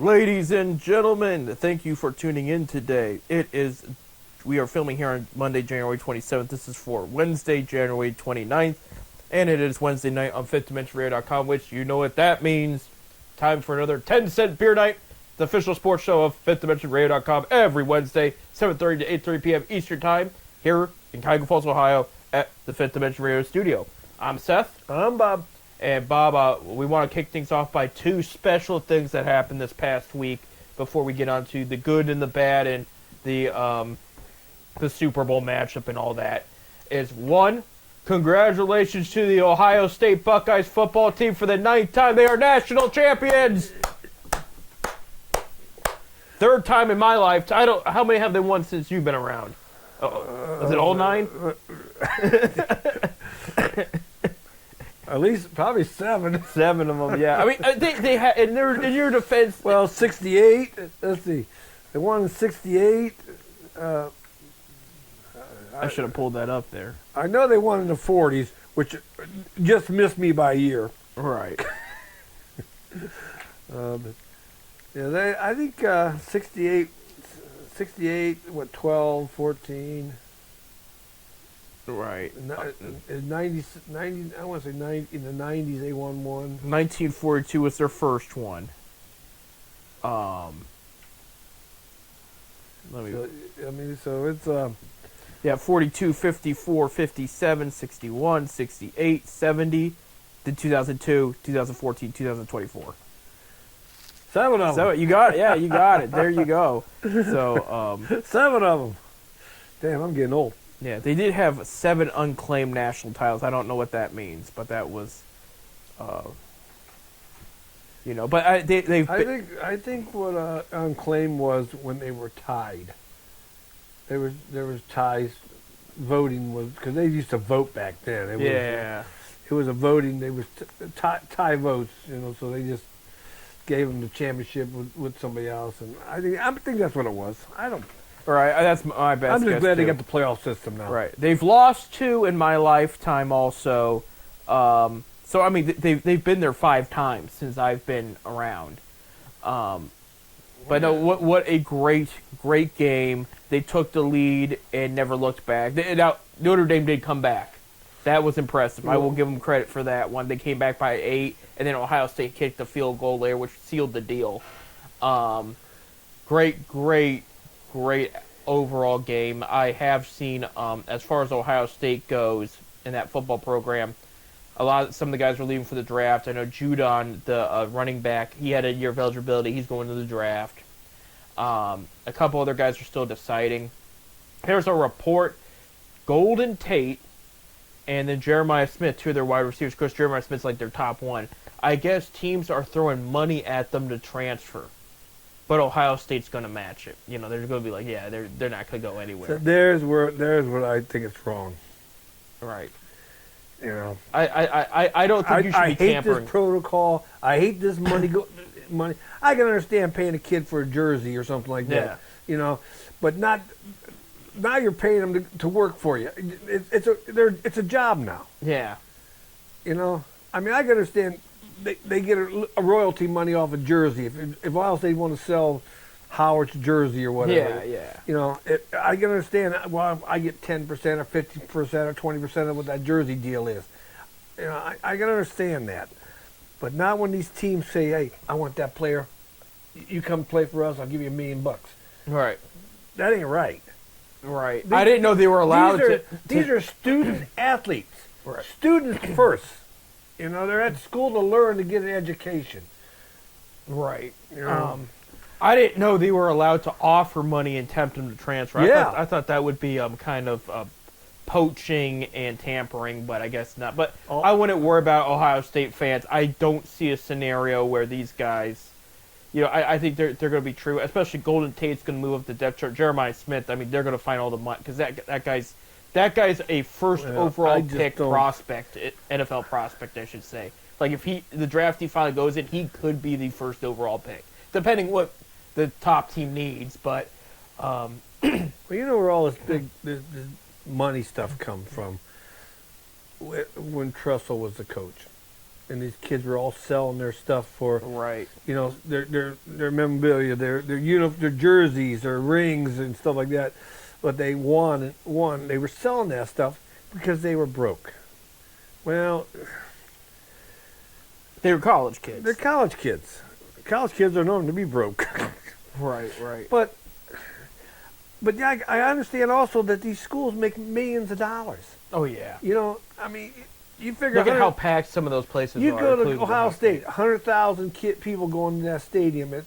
Ladies and gentlemen, thank you for tuning in today. We are filming here on Monday, January 27th. This is for Wednesday, January 29th, and it is Wednesday night on FifthDimensionRadio.com, which you know what that means. Time for another 10-cent beer night, the official sports show of FifthDimensionRadio.com every Wednesday, 7:30 to 8:30 p.m. Eastern Time, here in Cuyahoga Falls, Ohio, at the Fifth Dimension Radio Studio. I'm Seth. I'm Bob. And Bob, we want to kick things off by two special things that happened this past week before we get on to the good and the bad and the Super Bowl matchup and all that. Is one, congratulations to the Ohio State Buckeyes football team for the 9th time. They are national champions. Third time in my life. How many have they won since you've been around? Is it all 9? At least probably 7. 7 of them, yeah. I mean, they had in your defense. Well, 68. Let's see. They won in 68. I should have pulled that up there. I know they won in the 40s, which just missed me by a year. Right. I think 68, 12, 14. Right. 90, I want to say 90, in the 90s they won one. 1942 was their first one. Let me. So it's Yeah, 42, 54, 57, 61, 68, 70, then 2002, 2014, 2024. 7 of them. So you got it. Yeah, you got it. There you go. So 7 of them. Damn, I'm getting old. Yeah, they did have 7 unclaimed national titles. I don't know what that means, but that was, but I think what unclaimed was when they were tied. There was ties. Voting was because they used to vote back then. It was a voting. They was tie votes, so they just gave them the championship with somebody else, and I think that's what it was. I don't. All right, that's my best. I'm just glad too. they got the playoff system now. Right, they've lost 2 in my lifetime, also. So I mean, they've been there 5 times since I've been around. But no, what a great game! They took the lead and never looked back. Now Notre Dame did come back. That was impressive. I will give them credit for that one. They came back by 8, and then Ohio State kicked the field goal there, which sealed the deal. Great overall game. I have seen, as far as Ohio State goes in that football program, some of the guys were leaving for the draft. I know Judon, the running back, he had a year of eligibility. He's going to the draft. A couple other guys are still deciding. Here's a report. Golden Tate and then Jeremiah Smith, 2 of their wide receivers. Of course, Jeremiah Smith's like their top one. I guess teams are throwing money at them to transfer. But Ohio State's going to match it. They're going to be like, yeah, they're not going to go anywhere. So there's what I think it's wrong. Right. I don't think you should be tampering. I hate this protocol. I hate this money. I can understand paying a kid for a jersey or something like that. Yeah. But not. Now you're paying them to work for you. It's a job now. Yeah. I mean, I can understand. They get a royalty money off a jersey. If Ohio State want to sell Howard's jersey or whatever. Yeah. I can understand. Well, I get 10% or 50% or 20% of what that jersey deal is. I can understand that. But not when these teams say, "Hey, I want that player. You come play for us. I'll give you $1 million." Right. That ain't right. Right. I didn't know they were allowed to. These are student athletes. Right. Students first. They're at school to learn, to get an education. Right. I didn't know they were allowed to offer money and tempt them to transfer. Yeah. I thought that would be kind of poaching and tampering, but I guess not. But I wouldn't worry about Ohio State fans. I don't see a scenario where these guys, I think they're going to be true. Especially Golden Tate's going to move up the depth chart. Jeremiah Smith, I mean, they're going to find all the money because that guy's a first overall pick prospect, NFL prospect, I should say. Like if the draft he finally goes in, he could be the first overall pick, depending what the top team needs. But well, where all this money stuff come from when Tressel was the coach. and these kids were all selling their stuff for, Right. their memorabilia, their their jerseys, their rings and stuff like that. But they won. They were selling that stuff because they were broke. Well, They were college kids. they're college kids. College kids are known to be broke. Right. Right. But yeah, I understand also that these schools make millions of dollars. Oh yeah. I mean, you figure Look at how packed some of those places you are. go to including Ohio State, 100,000 people going to that stadium at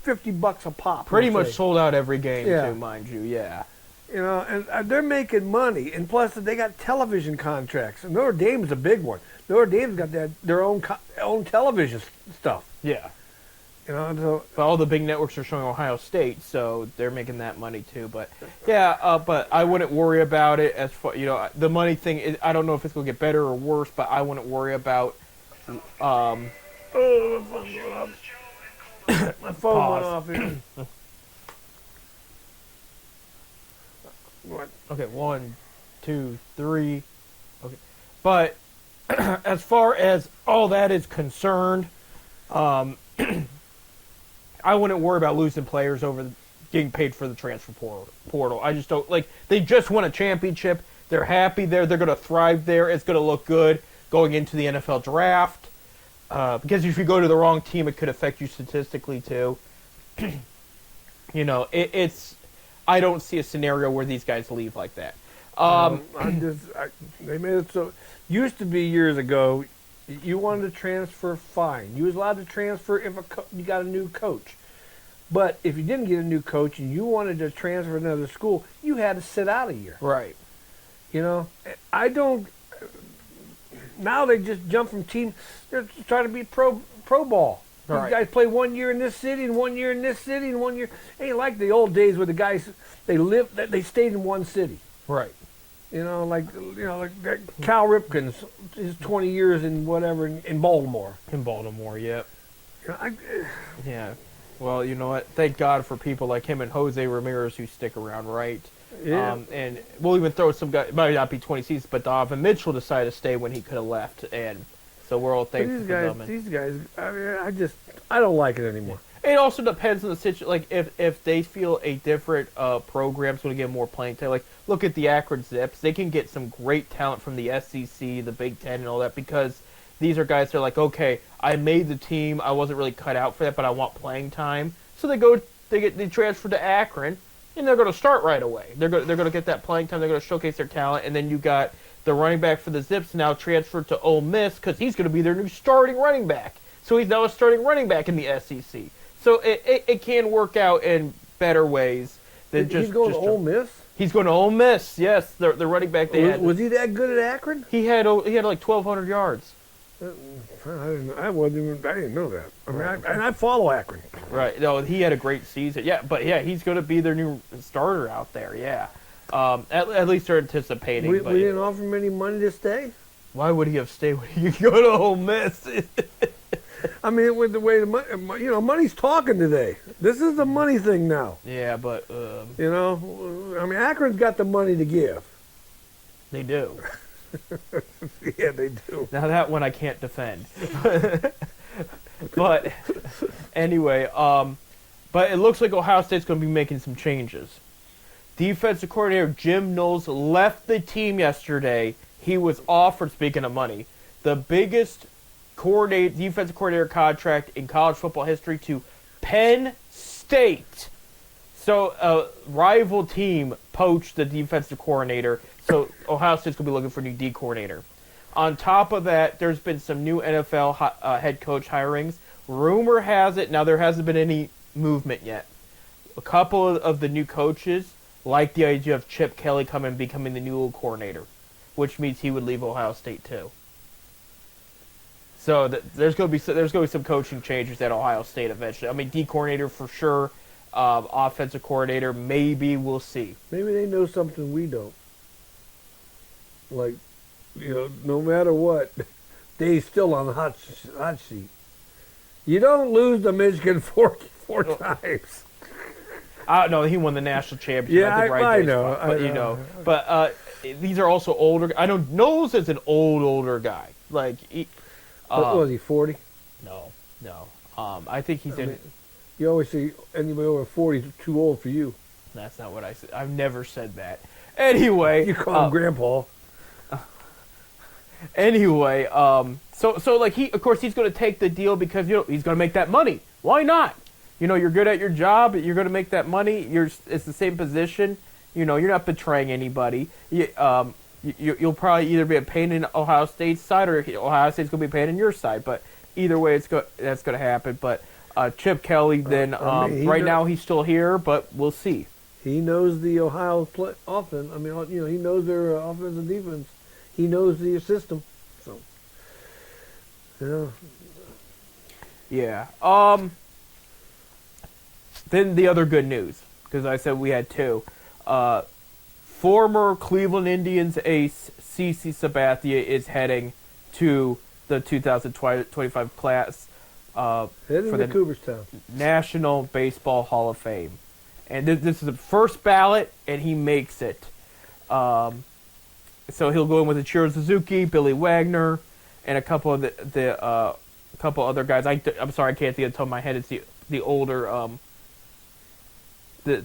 $50 a pop. Pretty let's much say. sold out every game Yeah. too, mind you. Yeah. And they're making money, and plus they got television contracts. And Notre Dame's a big one. Notre Dame's got their own television stuff. Yeah. So But all the big networks are showing Ohio State, so they're making that money too. But yeah, but I wouldn't worry about it as far the money thing. I don't know if it's gonna get better or worse, but I wouldn't worry about. oh, my phone went off here. What? Okay, 1, 2, 3. Okay, but as far as all that is concerned, I wouldn't worry about losing players over getting paid for the transfer portal. I just don't like. They just won a championship. They're happy there. They're going to thrive there. It's going to look good going into the NFL draft. Because if you go to the wrong team, it could affect you statistically too. It's. I don't see a scenario where these guys leave like that. They made it so. Used to be years ago, you wanted to transfer, fine. You was allowed to transfer if you got a new coach. But if you didn't get a new coach and you wanted to transfer to another school, you had to sit out a year. Right. I don't. Now they just jump from team. They're trying to be pro ball. Right. These guys play 1 year in this city and 1 year in this city and 1 year. Ain't like the old days where the guys they stayed in one city. Right. Like Cal Ripken's his 20 years in whatever in Baltimore. In Baltimore, yep. I, Yeah. Well, you know what? Thank God for people like him and Jose Ramirez who stick around, right? Yeah. And we'll even throw some guy. It might not be 20 seasons, but Donovan Mitchell decided to stay when he could have left, and so we're all thankful for them. These guys, I mean, I don't like it anymore. It also depends on the situation. Like if they feel a different program's going to get more playing time. Like look at the Akron Zips. They can get some great talent from the SEC, the Big Ten, and all that because these are guys that are like, okay, I made the team. I wasn't really cut out for that, but I want playing time. So they transfer to Akron, and they're going to start right away. They're going to get that playing time. They're going to showcase their talent, and then you got the running back for the Zips now transferred to Ole Miss because he's going to be their new starting running back. So he's now a starting running back in the SEC. So it can work out in better ways than He's going to Ole Miss? He's going to Ole Miss. Yes, the running back they had. Was he that good at Akron? He had like 1,200 yards. I didn't know that. I mean, I follow Akron. Right. No, he had a great season. Yeah, but yeah, he's going to be their new starter out there. Yeah. At least they're anticipating. We didn't offer him any money to stay. Why would he have stayed when he could go to Ole Miss? I mean, with the way the money, money's talking today. This is the money thing now. Yeah, but I mean, Akron's got the money to give. They do. Yeah, they do. Now that one I can't defend. But anyway, but it looks like Ohio State's going to be making some changes. Defensive coordinator Jim Knowles left the team yesterday. He was offered, speaking of money, the biggest defensive coordinator contract in college football history to Penn State. So a rival team poached the defensive coordinator. So Ohio State's going to be looking for a new D coordinator. On top of that, there's been some new NFL head coach hirings. Rumor has it, now there hasn't been any movement yet. A couple of the new coaches like the idea of Chip Kelly becoming the new coordinator, which means he would leave Ohio State too. So there's going to be some coaching changes at Ohio State eventually. I mean, D coordinator for sure, offensive coordinator maybe, we'll see. Maybe they know something we don't. Like, no matter what, Dave's still on the hot seat. You don't lose to Michigan four times. No, he won the national championship. Yeah, I know. But these are also older. I know Knowles is an older guy. Like What was he, 40? No. I think he's in. You always say anybody over 40 is too old for you. That's not what I said. I've never said that. Anyway, You call him Grandpa. Anyway, so like of course he's going to take the deal because he's going to make that money. Why not? You're good at your job. You're going to make that money. It's the same position. You're not betraying anybody. You'll probably either be a pain in Ohio State's side or Ohio State's going to be a pain in your side. But either way, that's going to happen. But Chip Kelly, then right now he's still here, but we'll see. He knows the Ohio offense. I mean, he knows their offense and defense. He knows the system. So, yeah. Then the other good news, because I said we had two. Former Cleveland Indians ace CC Sabathia is heading to the 2025 class heading for to the Cooperstown National Baseball Hall of Fame. And this is the first ballot, and he makes it. So he'll go in with Ichiro Suzuki, Billy Wagner, and a couple of the couple other guys. I'm sorry, I can't think of the top of my head. It's the older the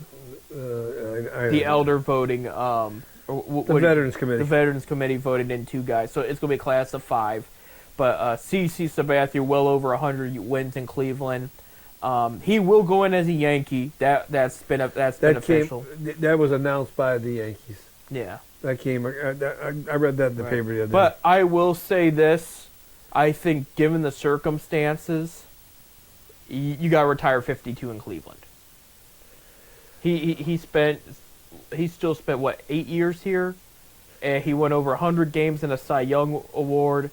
elder voting the Veterans Committee. The Veterans Committee voted in two guys, so it's going to be a class of 5. But CC Sabathia, well over 100 wins in Cleveland. He will go in as a Yankee. That's been official. That was announced by the Yankees. Yeah, that came. I read that in the paper the other day. But I will say this: I think, given the circumstances, you got to retire 52 in Cleveland. He still spent what 8 years here, and he won over 100 games in a Cy Young award.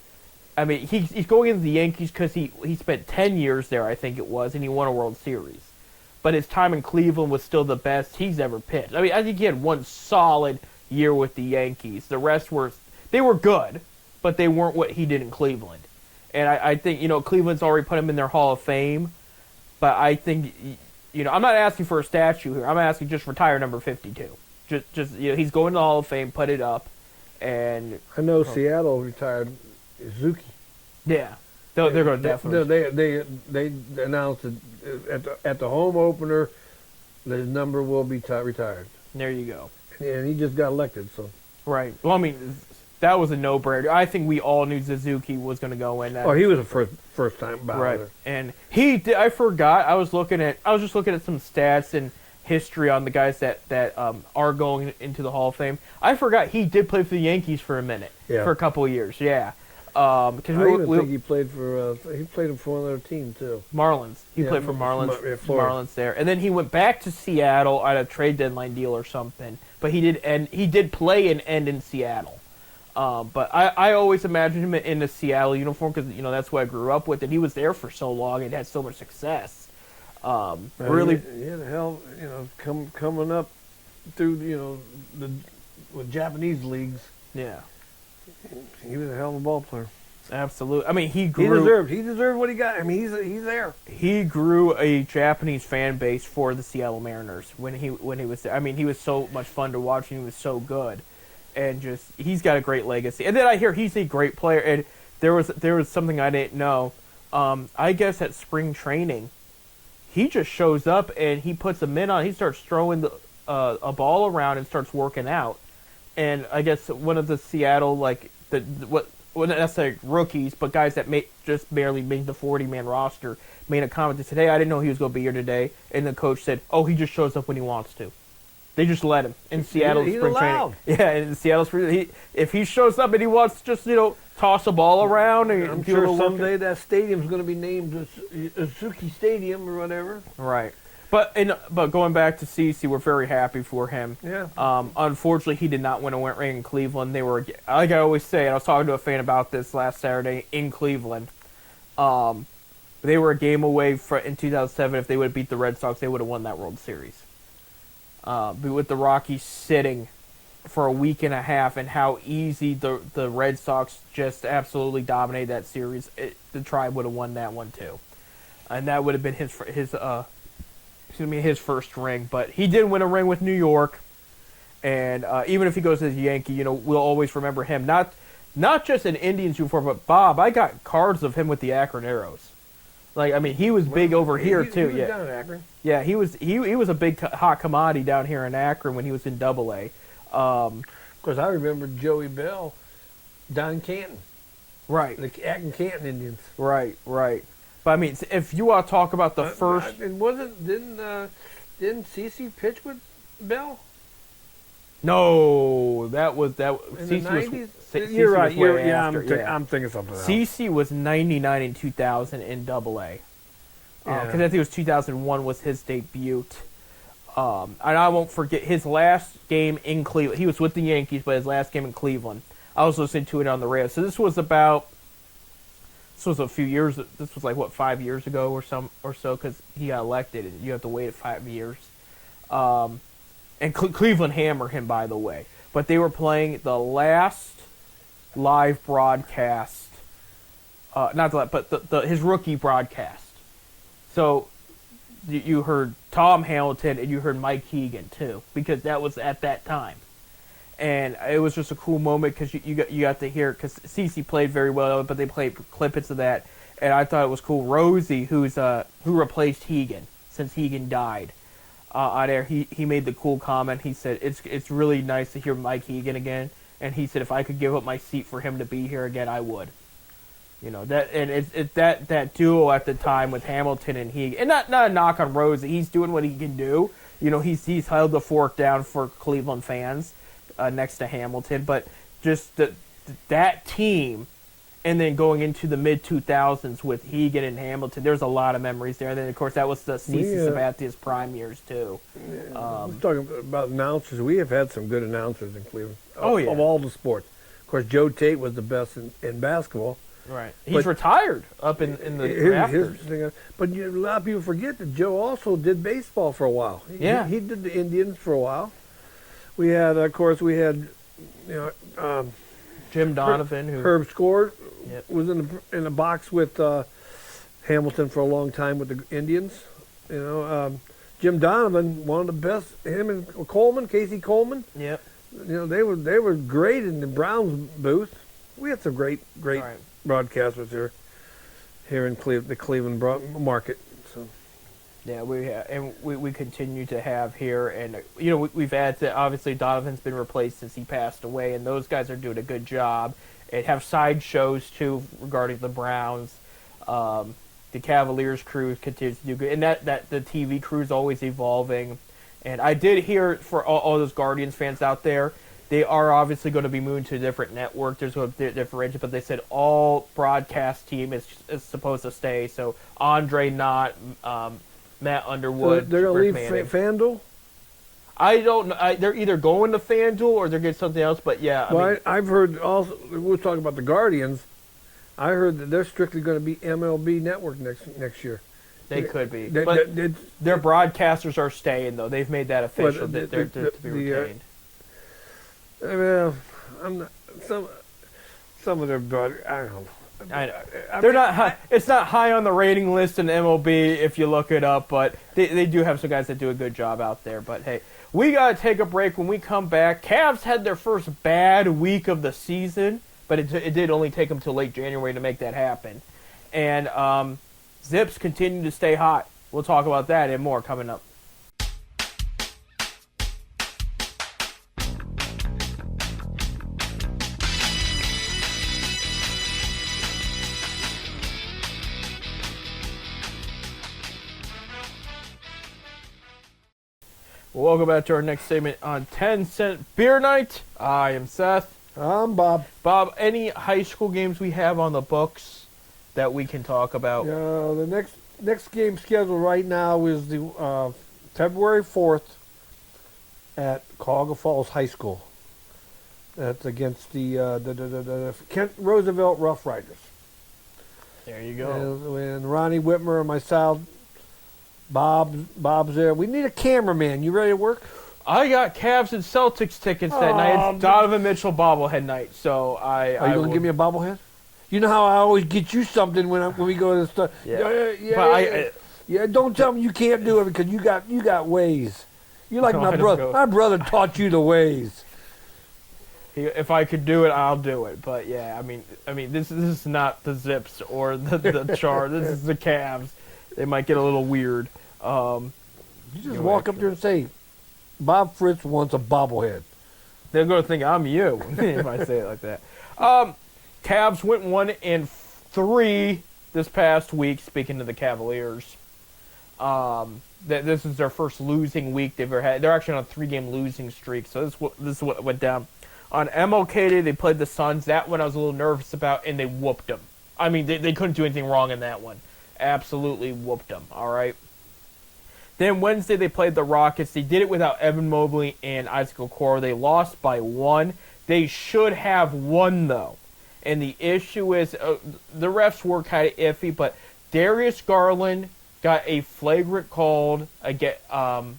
I mean, he's going into the Yankees because he spent 10 years there, I think it was, and he won a World Series. But his time in Cleveland was still the best he's ever pitched. I mean, I think he had one solid year with the Yankees. The rest were good, but they weren't what he did in Cleveland. And I think, Cleveland's already put him in their Hall of Fame, but I think, I'm not asking for a statue here. I'm asking just retire number 52. Just he's going to the Hall of Fame, put it up, and I know Seattle retired Suzuki. Yeah, they're going to definitely. They announced that at the home opener, the number will be retired. There you go. And he just got elected, so. Right. Well, I mean, that was a no-brainer. I think we all knew Suzuki was going to go in. He was a first-time ballot. Right. And he did. I forgot. I was just looking at some stats and history on the guys that are going into the Hall of Fame. I forgot he did play for the Yankees for a minute. Yeah. For a couple of years. Yeah. I even think he played for one other team too. Marlins. He played for Marlins. Marlins there, and then he went back to Seattle on a trade deadline deal or something. But he did play and end in Seattle. But I always imagined him in a Seattle uniform because that's what I grew up with, and he was there for so long and had so much success. Really, the hell, coming up through with Japanese leagues. Yeah. He was a hell of a ball player. Absolutely. I mean, he deserved what he got. I mean, he's there. He grew a Japanese fan base for the Seattle Mariners when he was there. I mean, he was so much fun to watch, and he was so good, and he's got a great legacy. And then I hear he's a great player. And there was something I didn't know. I guess at spring training, he just shows up and he puts a mitt on. He starts throwing a ball around and starts working out. And I guess one of the Seattle, well, not necessarily rookies, but guys that just barely made the 40-man roster, made a comment that said, "Hey, I didn't know he was going to be here today." And the coach said, "Oh, he just shows up when he wants to." They just let him in Seattle he's spring allowed. training. Yeah, in Seattle spring, if he shows up and he wants to just toss a ball around, and I'm sure someday that stadium's going to be named Suzuki Stadium or whatever. Right. But going back to CeCe, we're very happy for him. Yeah. Unfortunately, he did not win a ring in Cleveland. They were, like I always say, and I was talking to a fan about this last Saturday in Cleveland. They were a game away in 2007. If they would have beat the Red Sox, they would have won that World Series. But with the Rockies sitting for a week and a half, and how easy the Red Sox just absolutely dominated that series, the Tribe would have won that one too, and that would have been his first ring. But he did win a ring with New York, and even if he goes as a Yankee, we'll always remember him. Not not just an Indians uniform, but Bob, I got cards of him with the Akron Arrows. Like, I mean, he was big over here too. He was down in Akron. Yeah, he was a big hot commodity down here in Akron when he was in Double A. Of course, I remember Joey Bell down in Canton. Right. The Akron Canton Indians. Right. But I mean, if you want to talk about the first, and didn't CeCe pitch with Bell? No, that was In the 90s? CeCe You're right. was way after, I'm thinking something else. CeCe was 99 in 2000 in Double A. Because I think it was 2001 was his debut. And I won't forget his last game in Cleveland. He was with the Yankees, but his last game in Cleveland, I was listening to it on the radio. So this was a few years. This was like 5 years ago or so, because he got elected, and you have to wait 5 years. And Cleveland hammered him, by the way. But they were playing the last live broadcast, not the last, but his rookie broadcast. So you heard Tom Hamilton and you heard Mike Keegan too, because that was at that time. And it was just a cool moment because you got to hear, because CeCe played very well, but they played clips of that, and I thought it was cool. Rosie, who replaced Hegan since Hegan died, on air, he made the cool comment. He said it's really nice to hear Mike Hegan again, and he said if I could give up my seat for him to be here again, I would. You know that, and it's that duo at the time with Hamilton and Hegan, and not a knock on Rosie. He's doing what he can do. You know, he's held the fork down for Cleveland fans. Next to Hamilton, but just that team, and then going into the mid-2000s with Hegan and Hamilton, there's a lot of memories there. And then, of course, that was the CeCe Sabathia's prime years, too. Talking about announcers, we have had some good announcers in Cleveland. Oh, yeah. Of all the sports. Of course, Joe Tate was the best in basketball. Right. He's retired up in the rafters. But a lot of people forget that Joe also did baseball for a while. He did the Indians for a while. We had, Jim Donovan, Herb Score was in the box with Hamilton for a long time with the Indians. You know, Jim Donovan, one of the best. Him and Coleman, Casey Coleman. Yep. You know, they were great in the Browns booth. We had some great broadcasters here in the Cleveland market. So. Yeah, we continue to have here, and you know we've had to, obviously Donovan's been replaced since he passed away, and those guys are doing a good job. And have side shows too regarding the Browns. The Cavaliers crew continues to do good, and that the TV crew is always evolving. And I did hear for all those Guardians fans out there, they are obviously going to be moving to a different network. There's a differentiate, but they said all broadcast team is supposed to stay. So Andre Knott, Matt Underwood. So they're going to leave FanDuel? I don't know. They're either going to FanDuel or they're getting something else, but yeah. I've heard also, we were talking about the Guardians, I heard that they're strictly going to be MLB Network next year. They could be. But their broadcasters are staying, though. They've made that official that they're to be retained. Some of their broad, I don't know. They're not high, it's not high on the rating list in MLB if you look it up, but they do have some guys that do a good job out there. But hey, we got to take a break. When we come back, Cavs had their first bad week of the season, but it did only take them till late January to make that happen. And Zips continue to stay hot. We'll talk about that and more coming up. Welcome back to our next segment on 10 Cent Beer Night. I am Seth. I'm Bob. Bob, any high school games we have on the books that we can talk about? The next game scheduled right now is the February 4th at Cuyahoga Falls High School. That's against the Kent Roosevelt Rough Riders. There you go. And Ronnie Whitmer and myself, Bob's there. We need a cameraman. You ready to work? I got Cavs and Celtics tickets that night. It's Donovan Mitchell bobblehead night. So Are you going to give me a bobblehead? You know how I always get you something when we go to the stuff. Yeah. Don't tell me you can't do it because you got ways. You're like my brother. My brother taught you the ways. If I could do it, I'll do it. But yeah, I mean, this is not the Zips or the Char. This is the Cavs. They might get a little weird. You just walk up there and say, Bob Fritz wants a bobblehead. They're going to think I'm you if I say it like that. Cavs went 1-3 this past week. Speaking to the Cavaliers, this is their first losing week they've ever had. They're actually on a 3-game losing streak. So this is what went down. On MLK Day, they played the Suns. That one I was a little nervous about, and they whooped them. I mean, they couldn't do anything wrong in that one. Absolutely whooped them. All right. Then Wednesday, they played the Rockets. They did it without Evan Mobley and Isaac Okoro. They lost by 1. They should have won, though. And the issue is the refs were kind of iffy, but Darius Garland got a flagrant call on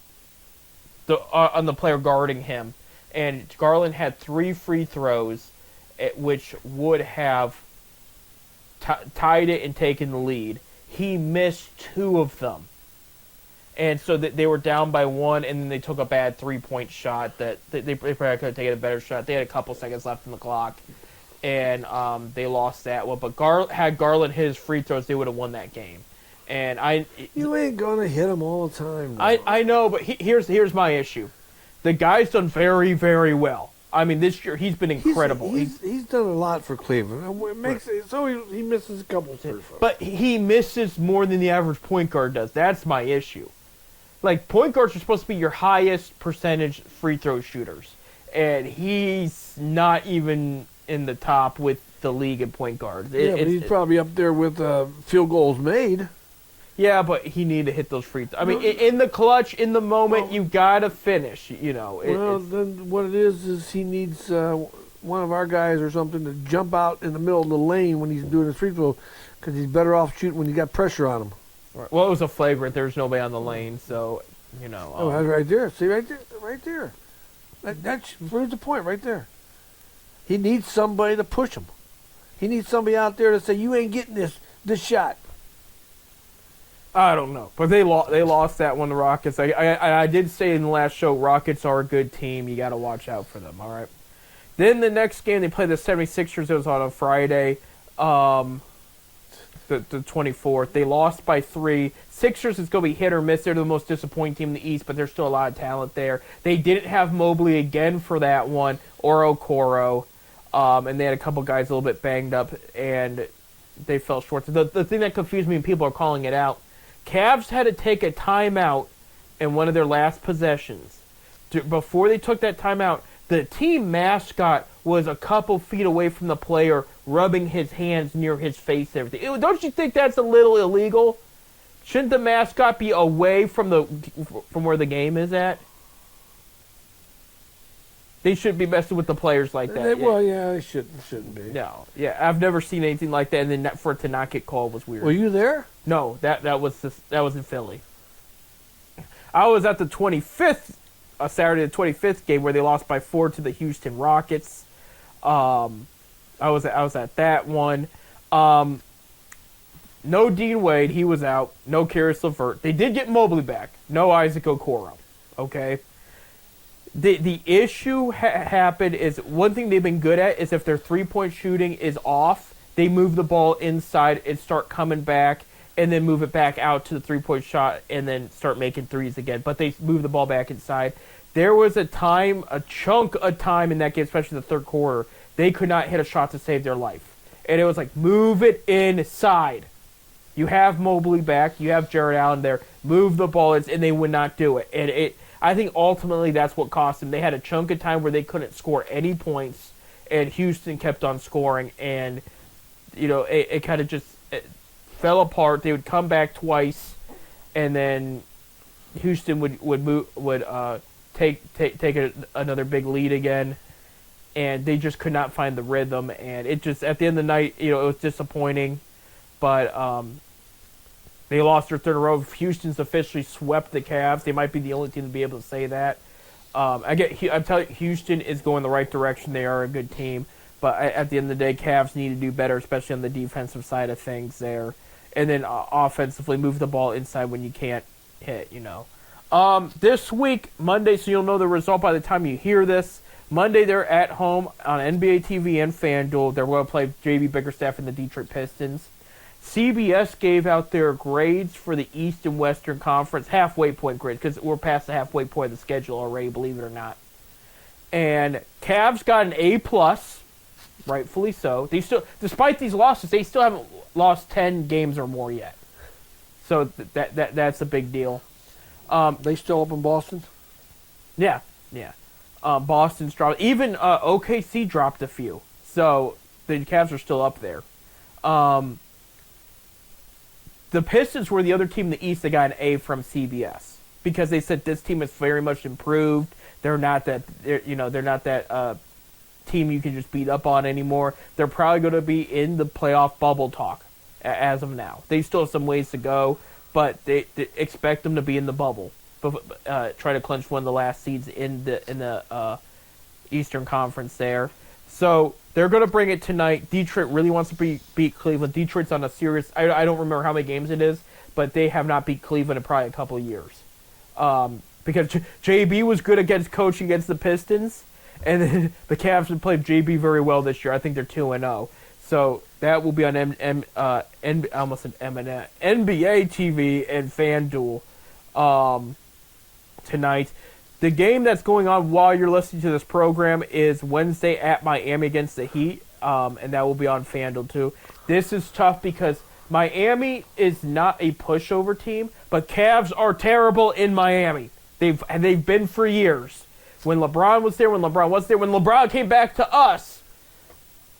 the player guarding him. And Garland had 3 free throws, which would have tied it and taken the lead. He missed 2 of them. And so they were down by 1, and then they took a bad 3-point shot that they probably could have taken a better shot. They had a couple seconds left in the clock, and they lost that one. But had Garland hit his free throws, they would have won that game. And you ain't gonna hit him all the time. I know, but here's my issue. The guy's done very, very well. I mean, this year he's been incredible. He's done a lot for Cleveland. It makes it so he misses a couple free throws. But he misses more than the average point guard does. That's my issue. Like, point guards are supposed to be your highest percentage free throw shooters, and he's not even in the top with the league in point guards. But he's probably up there with field goals made. Yeah, but he needed to hit those free throws. I mean, in the clutch, in the moment, you gotta finish. You know. Then what it is he needs one of our guys or something to jump out in the middle of the lane when he's doing his free throw, because he's better off shooting when you got pressure on him. Well, it was a flagrant. There was nobody on the lane, so you know. Right there. See, right there. That's proves the point right there. He needs somebody to push him. He needs somebody out there to say, "You ain't getting this shot." I don't know, but they lost that one. The Rockets. I did say in the last show, Rockets are a good team. You got to watch out for them. All right. Then the next game they played the 76ers. It was on a Friday, the 24th. They lost by 3. Sixers is going to be hit or miss. They're the most disappointing team in the East, but there's still a lot of talent there. They didn't have Mobley again for that one, or Okoro, and they had a couple guys a little bit banged up, and they fell short. The thing that confused me, and people are calling it out, Cavs had to take a timeout in one of their last possessions. Before they took that timeout, the team mascot was a couple feet away from the player, rubbing his hands near his face and everything. Don't you think that's a little illegal? Shouldn't the mascot be away from where the game is at? They shouldn't be messing with the players like that. They shouldn't be. No, yeah, I've never seen anything like that, and then for it to not get called was weird. Were you there? No, that was in Philly. I was at the 25th, Saturday the 25th game where they lost by 4 to the Houston Rockets. I was at that one. No Dean Wade, he was out. No Caris LeVert. They did get Mobley back. No Isaac Okoro. Okay. The issue happened is one thing they've been good at is if their 3-point shooting is off, they move the ball inside and start coming back, and then move it back out to the 3-point shot and then start making threes again. But they move the ball back inside. There was a chunk of time in that game, especially the third quarter, they could not hit a shot to save their life. And it was like, move it inside. You have Mobley back. You have Jared Allen there. Move the ball, and they would not do it. And I think ultimately that's what cost them. They had a chunk of time where they couldn't score any points, and Houston kept on scoring. And, you know, it kind of just fell apart. They would come back twice, and then Houston would take another big lead again, and they just could not find the rhythm. And it just, at the end of the night, you know, it was disappointing. But they lost their third in a row. Houston's officially swept the Cavs. They might be the only team to be able to say that. I'm telling you, Houston is going the right direction. They are a good team. But at the end of the day, Cavs need to do better, especially on the defensive side of things there. And then offensively, move the ball inside when you can't hit, you know. This week, Monday, so you'll know the result by the time you hear this, Monday they're at home on NBA TV and FanDuel. They're going to play JB Bickerstaff and the Detroit Pistons. CBS gave out their grades for the East and Western Conference, halfway point grades, because we're past the halfway point of the schedule already, believe it or not. And Cavs got an A+, rightfully so. They still, despite these losses, they still haven't lost 10 games or more yet. So that's a big deal. They still up in Boston? Yeah. Boston's dropped. Even OKC dropped a few. So the Cavs are still up there. The Pistons were the other team in the East that got an A from CBS because they said this team is very much improved. They're not that team you can just beat up on anymore. They're probably going to be in the playoff bubble talk as of now. They still have some ways to go, but they expect them to be in the bubble. Try to clinch one of the last seeds in the Eastern Conference there. So they're going to bring it tonight. Detroit really wants to beat Cleveland. Detroit's on a serious... I don't remember how many games it is, but they have not beat Cleveland in probably a couple of years. Because JB was good against coaching against the Pistons, and then the Cavs have played JB very well this year. I think they're 2-0. So that will be on NBA TV and FanDuel tonight. The game that's going on while you're listening to this program is Wednesday at Miami against the Heat, and that will be on FanDuel too. This is tough because Miami is not a pushover team, but Cavs are terrible in Miami. They've been for years. When LeBron was there, when LeBron came back to us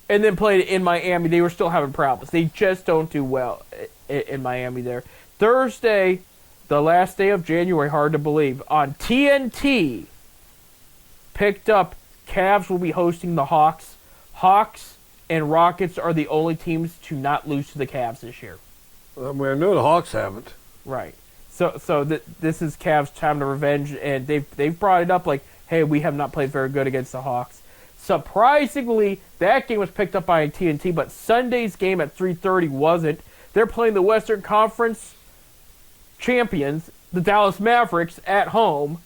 and then played in Miami, they were still having problems. They just don't do well in Miami there. Thursday, the last day of January, hard to believe, on TNT, picked up Cavs will be hosting the Hawks. Hawks and Rockets are the only teams to not lose to the Cavs this year. I mean, I know the Hawks haven't. Right. So this is Cavs' time to revenge, and they've brought it up like, hey, we have not played very good against the Hawks. Surprisingly, that game was picked up by TNT, but Sunday's game at 3:30 wasn't. They're playing the Western Conference champions, the Dallas Mavericks, at home,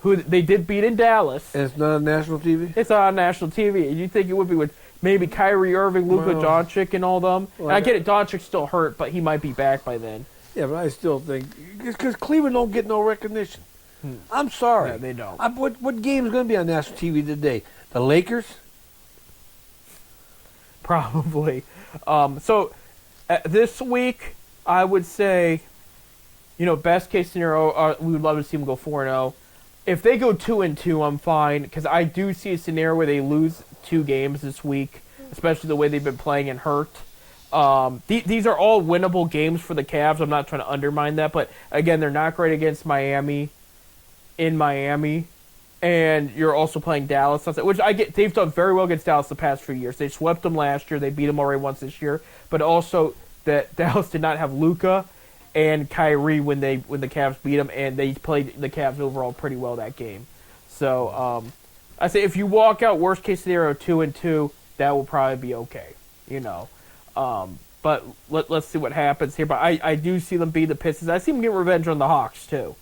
who they did beat in Dallas. And it's not on national TV? It's not on national TV. And you think it would be with maybe Kyrie Irving, Luka Doncic, and all them. Well, and I get it, Doncic's still hurt, but he might be back by then. Yeah, but I still think because Cleveland don't get no recognition. I'm sorry. Yeah, they don't. What game is going to be on national TV today? The Lakers? Probably. So this week, I would say, best case scenario, we would love to see them go 4-0. If they go 2-2, I'm fine, because I do see a scenario where they lose 2 games this week, especially the way they've been playing and hurt. These are all winnable games for the Cavs. I'm not trying to undermine that, but again, they're not great against Miami in Miami, and you're also playing Dallas, which I get. They've done very well against Dallas the past few years. They swept them last year. They beat them already once this year, but also that Dallas did not have Luka and Kyrie when the Cavs beat them, and they played the Cavs overall pretty well that game. So I say if you walk out worst case scenario 2-2, that will probably be okay. But let's see what happens here. But I do see them beat the Pistons. I see them get revenge on the Hawks too.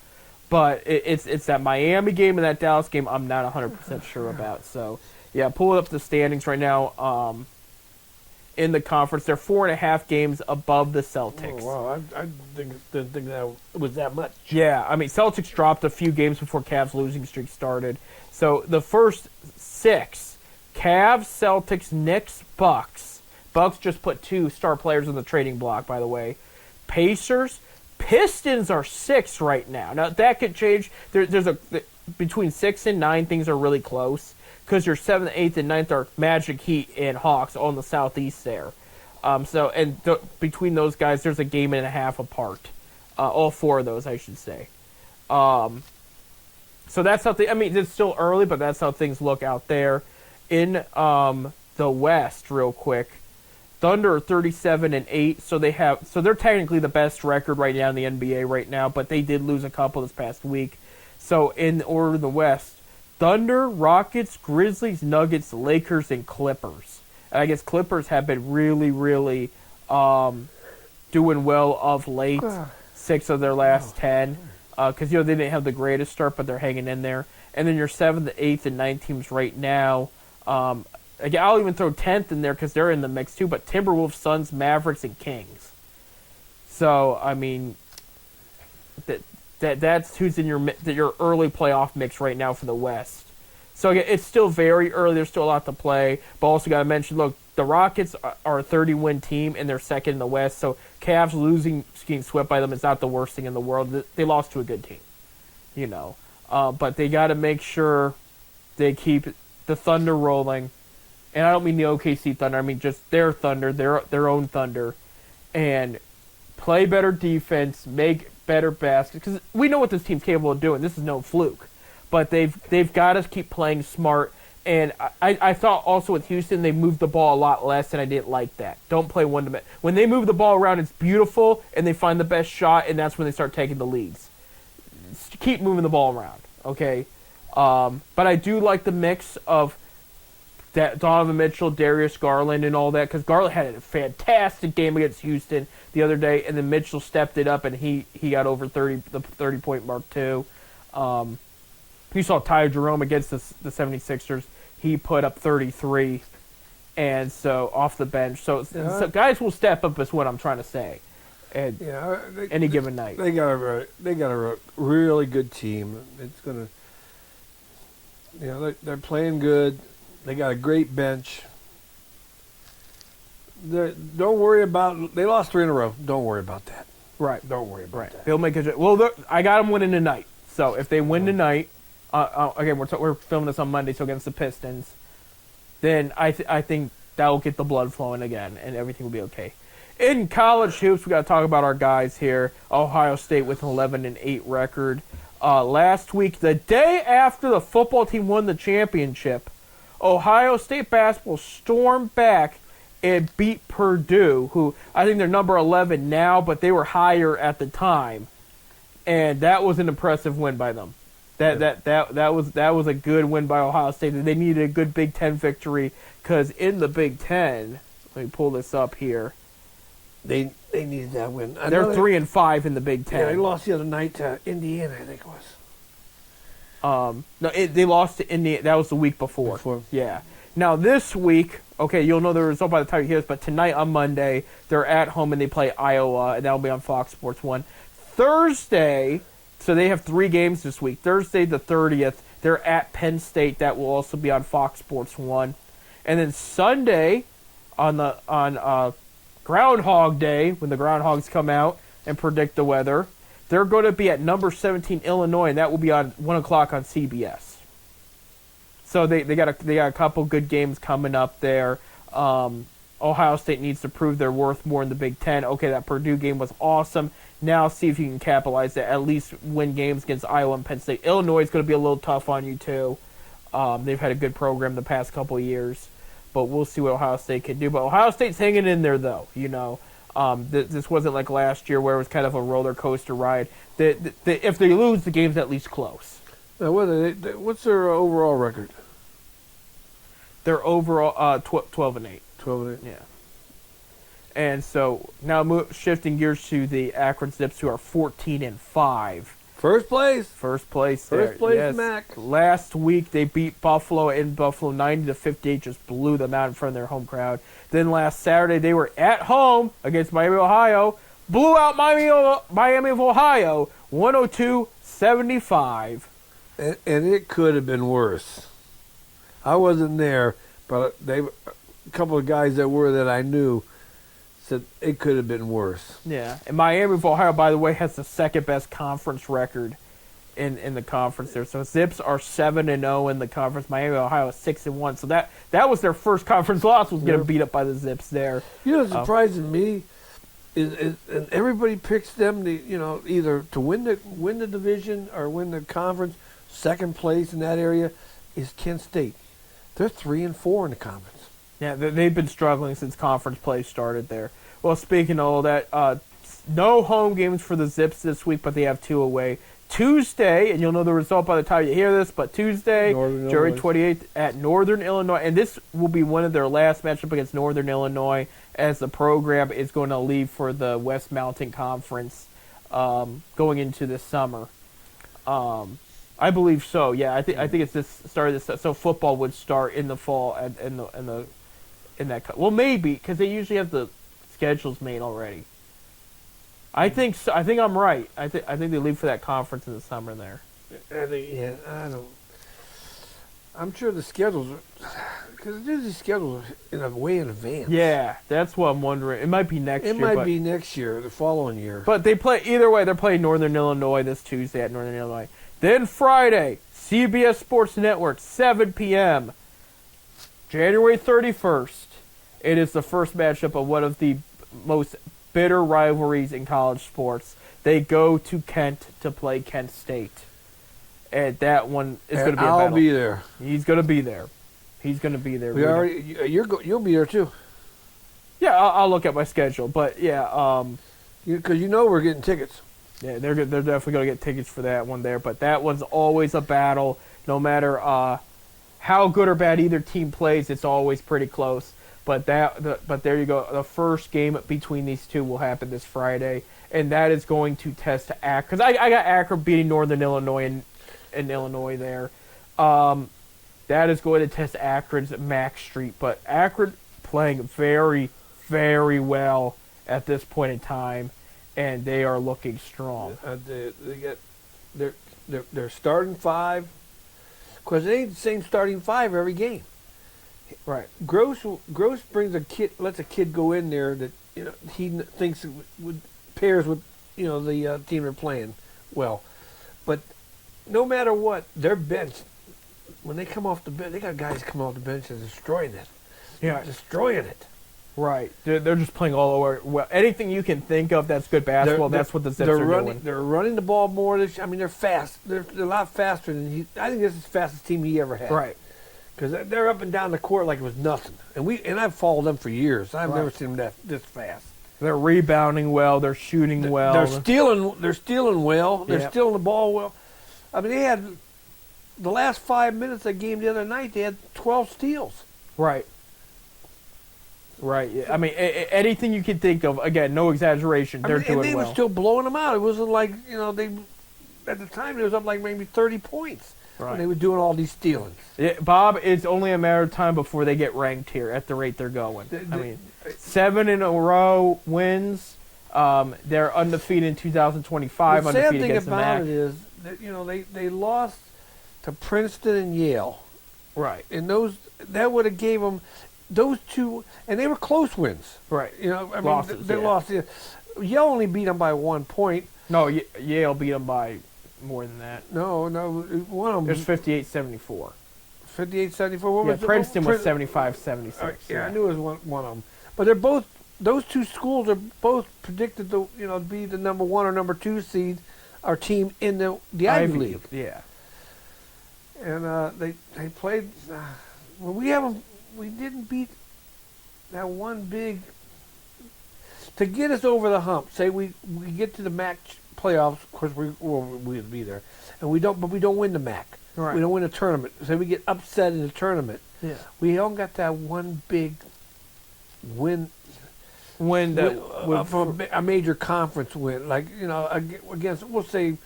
But it's that Miami game and that Dallas game I'm not 100% sure about. So yeah, pulling up the standings right now. In the conference, they're 4.5 games above the Celtics. Oh, wow, I didn't think that was that much. Yeah, I mean, Celtics dropped a few games before Cavs' losing streak started. So the first 6, Cavs, Celtics, Knicks, Bucks. Bucks just put 2 star players on the trading block, by the way. Pacers, Pistons are 6 right now. Now, that could change. There's between 6 and 9, things are really close. Because your 7th, 8th, and 9th are Magic, Heat, and Hawks all in the southeast there. Between those guys, there's a game and a half apart. All 4 of those, I should say. So that's how it's still early, but that's how things look out there. In the West, real quick, Thunder are 37-8, so they're technically the best record right now in the NBA right now, but they did lose a couple this past week. So in order in the West, Thunder, Rockets, Grizzlies, Nuggets, Lakers, and Clippers. And I guess Clippers have been really, really doing well of late. 6 of their last 10. Because, they didn't have the greatest start, but they're hanging in there. and then your 7th, 8th, and 9th teams right now. Again, I'll even throw 10th in there because they're in the mix too. But Timberwolves, Suns, Mavericks, and Kings. So I mean, that's who's in your early playoff mix right now for the West. So again, it's still very early. There's still a lot to play. But also got to mention, look, the Rockets are a 30-win team, and they're second in the West. So Cavs getting swept by them is not the worst thing in the world. They lost to a good team, you know. But they got to make sure they keep the Thunder rolling. And I don't mean the OKC Thunder. I mean just their Thunder, their own Thunder. And play better defense, make better baskets. Because we know what this team's capable of doing. This is no fluke. But they've got to keep playing smart. And I thought also with Houston, they moved the ball a lot less, and I didn't like that. Don't play one-dimensional. When they move the ball around, it's beautiful, and they find the best shot, and that's when they start taking the leads. Keep moving the ball around, okay? But I do like the mix of that Donovan Mitchell, Darius Garland, and all that, because Garland had a fantastic game against Houston the other day, and then Mitchell stepped it up, and he got over the 30-point mark too. You saw Ty Jerome against the 76ers. He put up 33, and so off the bench. So guys will step up is what I'm trying to say. And any given night. They got a really good team. It's gonna, they're playing good. They got a great bench. Don't worry about. They lost 3 in a row. Don't worry about that. Right. Don't worry about that. They'll make it. Well, I got them winning tonight. So if they win tonight, again we're filming this on Monday, so against the Pistons, then I think that will get the blood flowing again, and everything will be okay. In college hoops, we got to talk about our guys here. Ohio State with an 11-8 record. Last week, the day after the football team won the championship, Ohio State basketball stormed back and beat Purdue, who I think they're number 11 now, but they were higher at the time, and that was an impressive win by them. That was a good win by Ohio State. They needed a good Big Ten victory because in the Big Ten, let me pull this up here. They needed that win. They're 3-5 in the Big Ten. Yeah, they lost the other night to Indiana, I think it was. They lost to Indiana. That was the week before. Yeah. Now this week, okay, you'll know the result by the time you hear this, but tonight on Monday, they're at home and they play Iowa, and that'll be on Fox Sports 1. Thursday, so they have 3 games this week. Thursday the 30th, they're at Penn State. That will also be on Fox Sports 1. And then Sunday, on Groundhog Day, when the Groundhogs come out and predict the weather, they're going to be at number 17 Illinois, and that will be on 1 o'clock on CBS. So they got a couple good games coming up there. Ohio State needs to prove their worth more in the Big Ten. Okay, that Purdue game was awesome. Now see if you can capitalize that, at least win games against Iowa and Penn State. Illinois is going to be a little tough on you too. They've had a good program the past couple of years, but we'll see what Ohio State can do. But Ohio State's hanging in there though, This wasn't like last year where it was kind of a roller coaster ride. If they lose, the game's at least close. Now, what's their overall record? They're overall 12-8. 12-8. Yeah. And so now shifting gears to the Akron Zips, who are 14-5. First place. First place, yes. MAC. Last week they beat Buffalo in Buffalo 90-58, just blew them out in front of their home crowd. Then last Saturday they were at home against Miami, Ohio, blew out Miami of Ohio 102-75. And it could have been worse. I wasn't there, but a couple of guys that were that I knew said it could have been worse. Yeah, and Miami of Ohio, by the way, has the second best conference record in the conference there. So Zips are 7-0 in the conference. Miami of Ohio is 6-1. So that was their first conference loss, was getting beat up by the Zips there. What's surprising me is and everybody picks them to either to win the division or win the conference. Second place in that area is Kent State. They're 3-4 in the conference. Yeah, they've been struggling since conference play started there. Well, speaking of all that, no home games for the Zips this week, but they have 2 away. Tuesday, and you'll know the result by the time you hear this, but Tuesday, January 28th at Northern Illinois, and this will be one of their last matchup against Northern Illinois as the program is going to leave for the West Mountain Conference going into the summer. I believe so. Yeah, I think it's this start of this. So football would start in the fall and in that. Well, maybe because they usually have the schedules made already. I think so, I think I'm right. I think they leave for that conference in the summer there. I think, yeah, I don't. I'm sure the schedules, because there's these schedules in a way in advance. Yeah, that's what I'm wondering. It might be next year. It might be next year, the following year. But they play either way. They're playing Northern Illinois this Tuesday at Northern Illinois. Then Friday, CBS Sports Network, 7 p.m. January 31st. It is the first matchup of one of the most bitter rivalries in college sports. They go to Kent to play Kent State. And that one is going to be a battle. I'll be there. He's going to be there. He's going to be there. You'll be there too. Yeah, I'll look at my schedule. But yeah, because we're getting tickets. Yeah, they're definitely going to get tickets for that one there. But that one's always a battle. No matter how good or bad either team plays, it's always pretty close. But there you go. The first game between these two will happen this Friday, and that is going to test Akron. Because I got Akron beating Northern Illinois in Illinois there. That is going to test Akron's Mack Street. But Akron playing very, very well at this point in time, and they are looking strong. They get their starting five, because it ain't the same starting five every game. Right. Gross brings lets a kid go in there that he thinks would pairs with the team they're playing well, but no matter what, their bench, when they come off the bench, they got guys come off the bench and destroying it. Yeah, destroying it. Right. They're just playing all over. Well, anything you can think of that's good basketball, that's what the Zips are doing. They're running the ball more. They're fast. They're a lot faster than I think this is the fastest team he ever had. Right. Because they're up and down the court like it was nothing. And I've followed them for years. I've never seen them this fast. They're rebounding well. They're shooting well. They're stealing. They're stealing well. They're Yep. stealing the ball well. I mean, they had the last 5 minutes of the game the other night. They had 12 steals. Right. Right. Yeah. I mean, anything you can think of. Again, no exaggeration. They're doing well. And they were still blowing them out. It wasn't like they at the time it was up like maybe 30 points. Right. When they were doing all these stealings. Yeah, Bob, it's only a matter of time before they get ranked here at the rate they're going. I mean, 7 in a row wins. They're undefeated in 2025. The sad undefeated thing against the about MAC. it is that they lost to Princeton and Yale. Right. And that would have gave them those two, and they were close wins. Right. Losses, they lost. Yale only beat them by 1 point. No, Yale beat them by more than that. No, one of them. It was 58-74. 58-74. Yeah, Princeton was 75-76. Yeah, I knew it was one of them. But they're both; those two schools are both predicted to be the number 1 or number 2 seed, our team in the Ivy League. Yeah. And they played. Well, we didn't beat that one big to get us over the hump. Say we get to the MAC playoffs, of course we'd be there, and we don't win the MAC. Right. We don't win a tournament. Say we get upset in the tournament. Yeah. We don't got that one big win. From a major conference win, like against, we'll say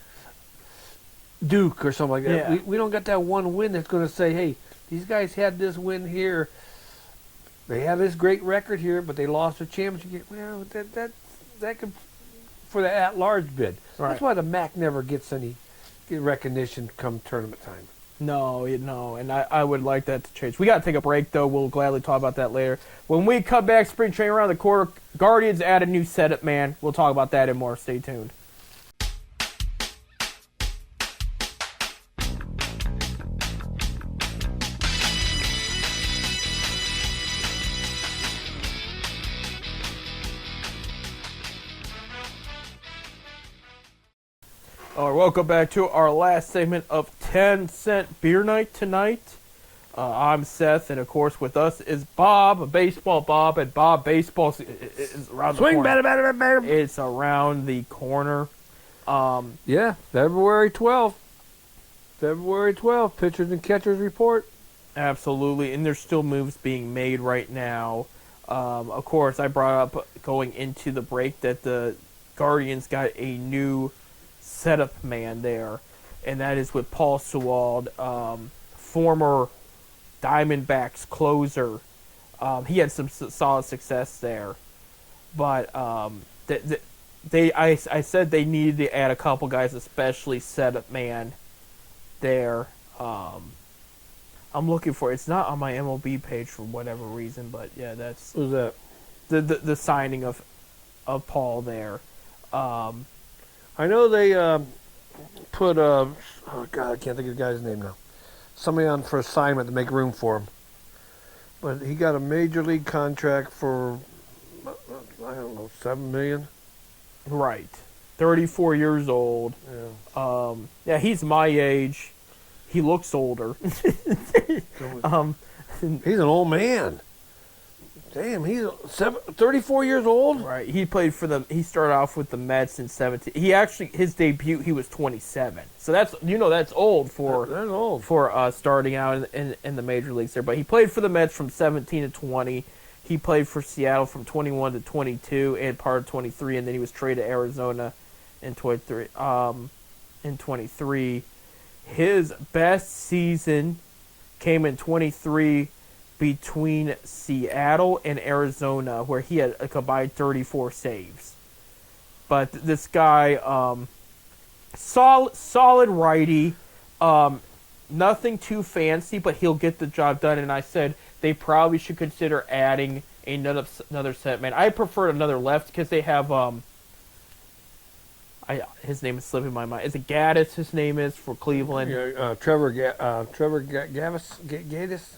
Duke or something like that. Yeah. We don't got that one win that's going to say, hey, these guys had this win here. They have this great record here, but they lost the championship. Well, that could for the at-large bid. Right. That's why the MAC never gets any recognition come tournament time. No, and I would like that to change. We got to take a break, though. We'll gladly talk about that later. When we come back, spring training around the corner, Guardians add a new setup man. We'll talk about that and more. Stay tuned. All right, welcome back to our last segment of 10 Cent Beer Night tonight. I'm Seth, and of course with us is Bob, Baseball Bob, and Bob Baseball is around the corner. Batter. It's around the corner. Yeah, February 12th. February 12th, pitchers and catchers report. Absolutely, and there's still moves being made right now. Of course, I brought up going into the break that the Guardians got a new setup man there, and that is with Paul Sewald, former Diamondbacks closer. He had some solid success there, but I said they needed to add a couple guys, especially setup man there. I'm looking for it's not on my MLB page for whatever reason, but yeah, that's Who's that? the signing of Paul there. I know they put oh God, I can't think of the guy's name now. Somebody on for assignment to make room for him, but he got a major league contract for I don't know, $7 million. Right, 34 years old. Yeah. Yeah, he's my age. He looks older. He's an old man. Damn, he's 34 years old. Right. He played for He started off with the Mets in 17. He actually his debut he was 27. So that's old for That's old for starting out in the major leagues there. But he played for the Mets from 17 to 20. He played for Seattle from 21 to 22 and part of 23, and then he was traded to Arizona in 23. In 23, his best season came in 23. Between Seattle and Arizona, where he had a combined 34 saves. But this guy, solid righty, nothing too fancy, but he'll get the job done. And I said they probably should consider adding another set man. I prefer another left because they have his name is slipping my mind. Is it Gaddis? His name is for Cleveland. Yeah, Trevor Gaddis.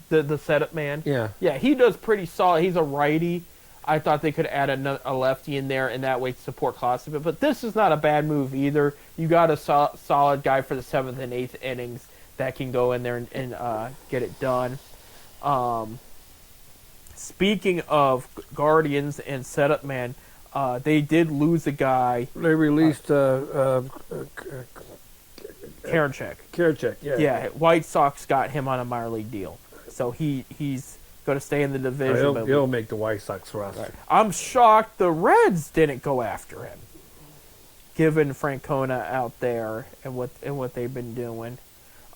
The setup man. Yeah. Yeah, he does pretty solid. He's a righty. I thought they could add a lefty in there and that way support Klaus a bit. But this is not a bad move either. You got a solid guy for the 7th and 8th innings that can go in there and get it done. Speaking of Guardians and setup man, they did lose a guy. They released Karinchak. Karinchak, yeah. Yeah, White Sox got him on a minor league deal. So he's going to stay in the division. He'll make the White Sox roster. Right. I'm shocked the Reds didn't go after him, given Francona out there and what they've been doing.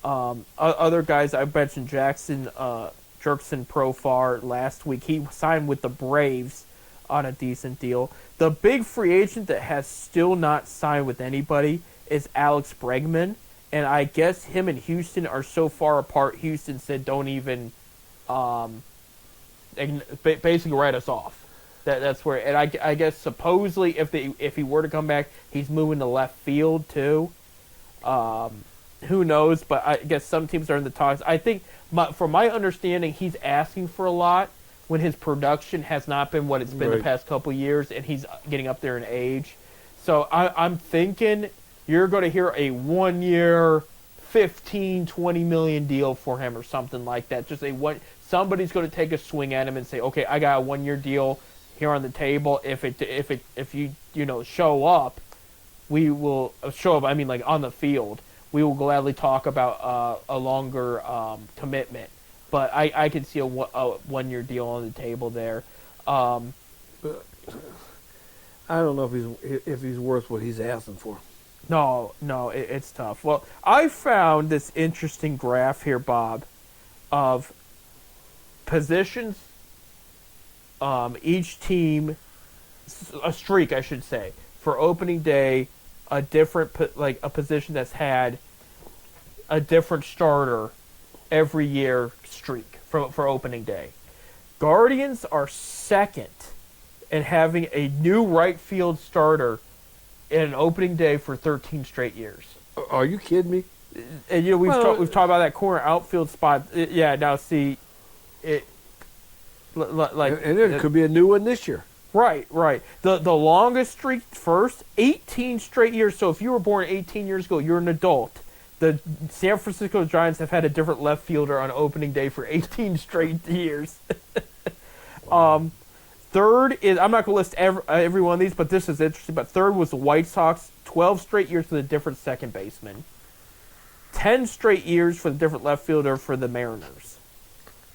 Other guys, I mentioned Jerkson Profar last week. He signed with the Braves on a decent deal. The big free agent that has still not signed with anybody is Alex Bregman. And I guess him and Houston are so far apart, Houston said don't even basically write us off. That's where, and I guess supposedly if he were to come back, he's moving to left field too. Who knows? But I guess some teams are in the talks. I think, from my understanding, he's asking for a lot when his production has not been what it's been the past couple years, and he's getting up there in age. So I'm thinking you're going to hear a 1 year, $15-20 million deal for him or something like that. Just somebody's going to take a swing at him and say, okay, I got a 1 year deal here on the table. If you show up, we will show up. I mean, like on the field, we will gladly talk about a longer commitment. But I can see a 1 year deal on the table there. I don't know if he's worth what he's asking for. No, it's tough. Well, I found this interesting graph here, Bob, of positions. Each team, a streak, I should say, for opening day, a position that's had a different starter every year streak for opening day. Guardians are second in having a new right field starter in an opening day for 13 straight years. Are you kidding me? And we've talked about that corner outfield spot. Yeah, now see it. And it could be a new one this year. Right. The longest streak first, 18 straight years. So if you were born 18 years ago, you're an adult. The San Francisco Giants have had a different left fielder on opening day for 18 straight years. Third is, I'm not going to list every one of these, but this is interesting. But third was the White Sox, 12 straight years with a different second baseman. 10 straight years for the different left fielder for the Mariners.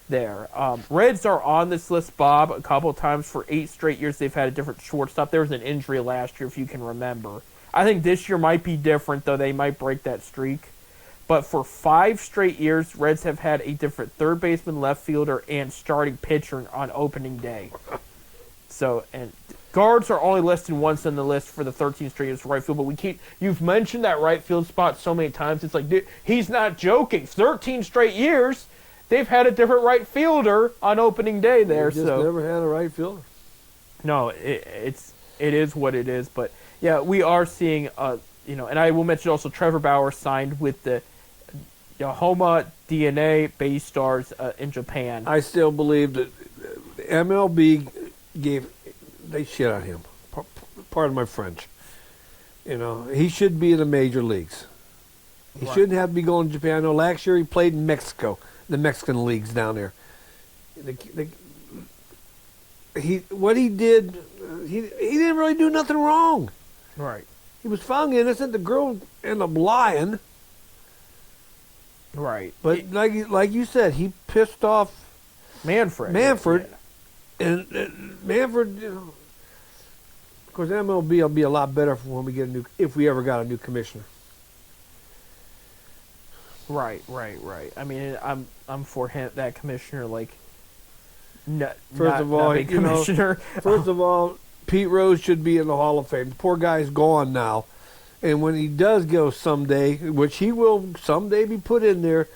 There. Reds are on this list, Bob, a couple of times. For 8 straight years they've had a different shortstop. There was an injury last year, if you can remember. I think this year might be different, though. They might break that streak. But for 5 straight years, Reds have had a different third baseman, left fielder, and starting pitcher on opening day. So, and guards are only listed once on the list for the 13 straight years for right field. But you've mentioned that right field spot so many times. It's like, dude, he's not joking. 13 straight years, they've had a different right fielder on opening day there. They just never had a right fielder. No, it is what it is. But yeah, we are seeing, and I will mention also Trevor Bauer signed with the Yokohama DNA Bay Stars in Japan. I still believe that MLB they shit on him. Pardon my French. He should be in the major leagues. He shouldn't have to be going to Japan. I know last year he played in Mexico, the Mexican leagues down there. What he did, he didn't really do nothing wrong. Right. He was found innocent. The girl ended up lying. Right. But like you said, he pissed off Manfred. Yeah. And Manfred, of course, MLB will be a lot better for when we get if we ever got a new commissioner. Right. I mean, I'm for him, that commissioner, like, First of all, commissioner. First of all, Pete Rose should be in the Hall of Fame. The poor guy's gone now. And when he does go someday, which he will someday be put in there,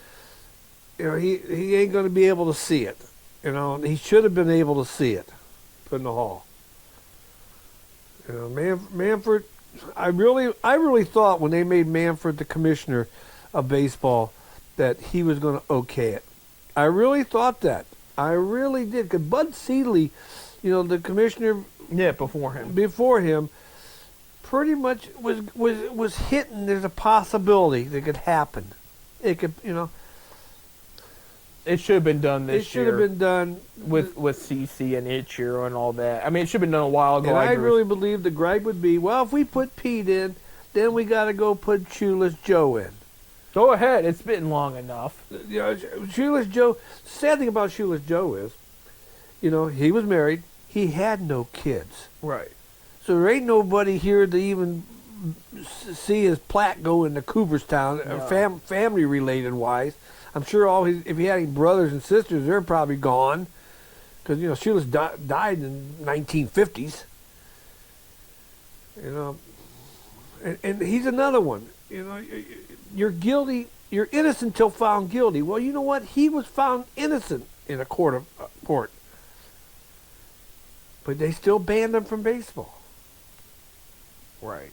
he ain't going to be able to see it. He should have been able to see it, put in the Hall. Manfred, I really thought when they made Manfred the commissioner of baseball that he was going to okay it. I really thought that. I really did. Because Bud Selig, the commissioner before him, pretty much was hitting. There's a possibility that could happen. It could, It should have been done this year. It should have been done with CC and Ichiro and all that. I mean, it should have been done a while ago. And I really believe the gripe would be, well, if we put Pete in, then we got to go put Shoeless Joe in. Go ahead. It's been long enough. Shoeless Joe. Sad thing about Shoeless Joe is, he was married. He had no kids. Right. So there ain't nobody here to even see his plaque go into Cooperstown, No. family related wise. I'm sure if he had any brothers and sisters, they're probably gone, because Shoeless died in the 1950s. And he's another one. You're guilty. You're innocent till found guilty. Well, you know what? He was found innocent in a court. But they still banned him from baseball. Right.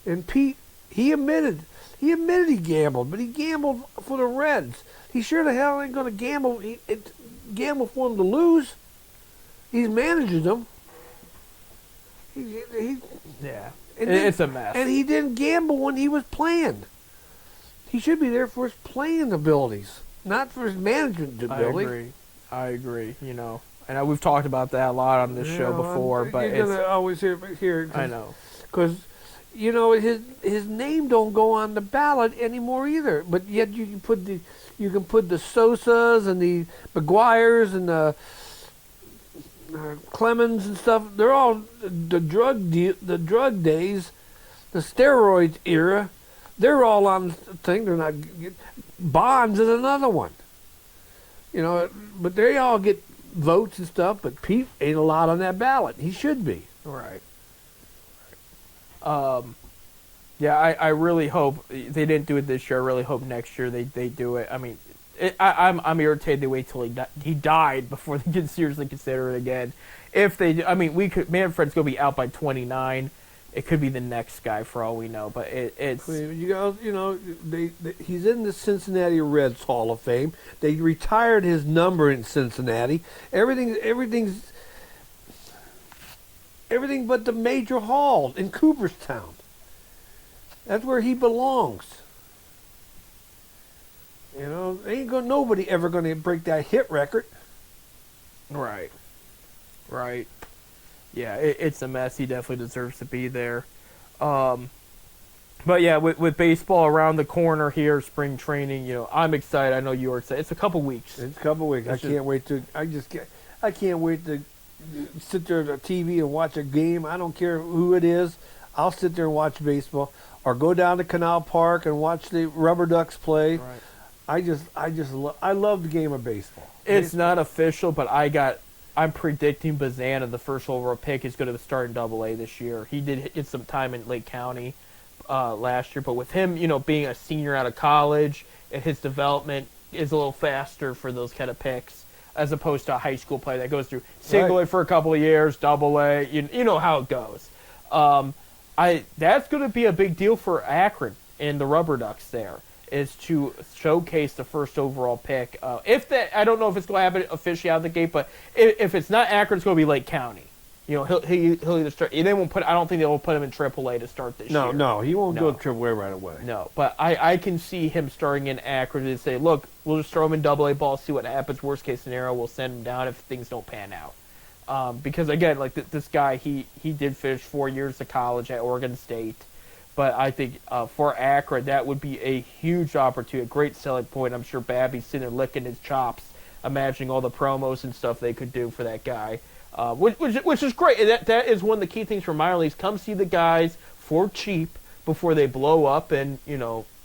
And Pete, he admitted he gambled, but he gambled for the Reds. He sure the hell ain't going to gamble for them to lose. He's managing them. Yeah. It's a mess. And he didn't gamble when he was playing. He should be there for his playing abilities, not for his management ability. I agree. And we've talked about that a lot on this show before, but you're gonna always hear. I know, because his name don't go on the ballot anymore either. But yet you can put the Sosas and the McGuires and the Clemens and stuff. They're all the drug days, the steroids era. They're all on the thing. They're not. Bonds is another one. But they all get votes and stuff, but Pete ain't a lot on that ballot. He should be. Right. Yeah, I really hope they didn't do it this year. I really hope next year they do it. I mean, I'm irritated they wait till he died before they can seriously consider it again. If they, Manfred's gonna be out by 29. It could be the next guy for all we know, but it's. He's in the Cincinnati Reds Hall of Fame. They retired his number in Cincinnati. Everything but the major hall in Cooperstown. That's where he belongs. Nobody ever going to break that hit record. Right. Yeah, it's a mess. He definitely deserves to be there. But yeah, with baseball around the corner here, spring training, I'm excited. I know you are excited. It's a couple weeks. I can't wait to. I can't wait to sit there at the TV and watch a game. I don't care who it is. I'll sit there and watch baseball, or go down to Canal Park and watch the Rubber Ducks play. Right. I love the game of baseball. It's not official, but I'm predicting Bazana, the first overall pick, is going to start in Double-A this year. He did get some time in Lake County last year, but with him, being a senior out of college, and his development is a little faster for those kind of picks, as opposed to a high school player that goes through single A for a couple of years, Double-A. You know how it goes. That's going to be a big deal for Akron and the Rubber Ducks there, is to showcase the first overall pick. I don't know if it's going to happen officially out of the gate, but if it's not Akron, it's going to be Lake County. He'll either start. They won't put. I don't think they will put him in AAA to start this year. No, he won't go to AAA right away. No, but I can see him starting in Akron and say, look, we'll just throw him in Double-A ball, see what happens. Worst case scenario, we'll send him down if things don't pan out. Because again, like this guy, he did finish 4 years of college at Oregon State. But I think for Akron, that would be a huge opportunity, a great selling point. I'm sure Babby's sitting there licking his chops, imagining all the promos and stuff they could do for that guy, which is great. And that is one of the key things for minor leagues. Come see the guys for cheap before they blow up and,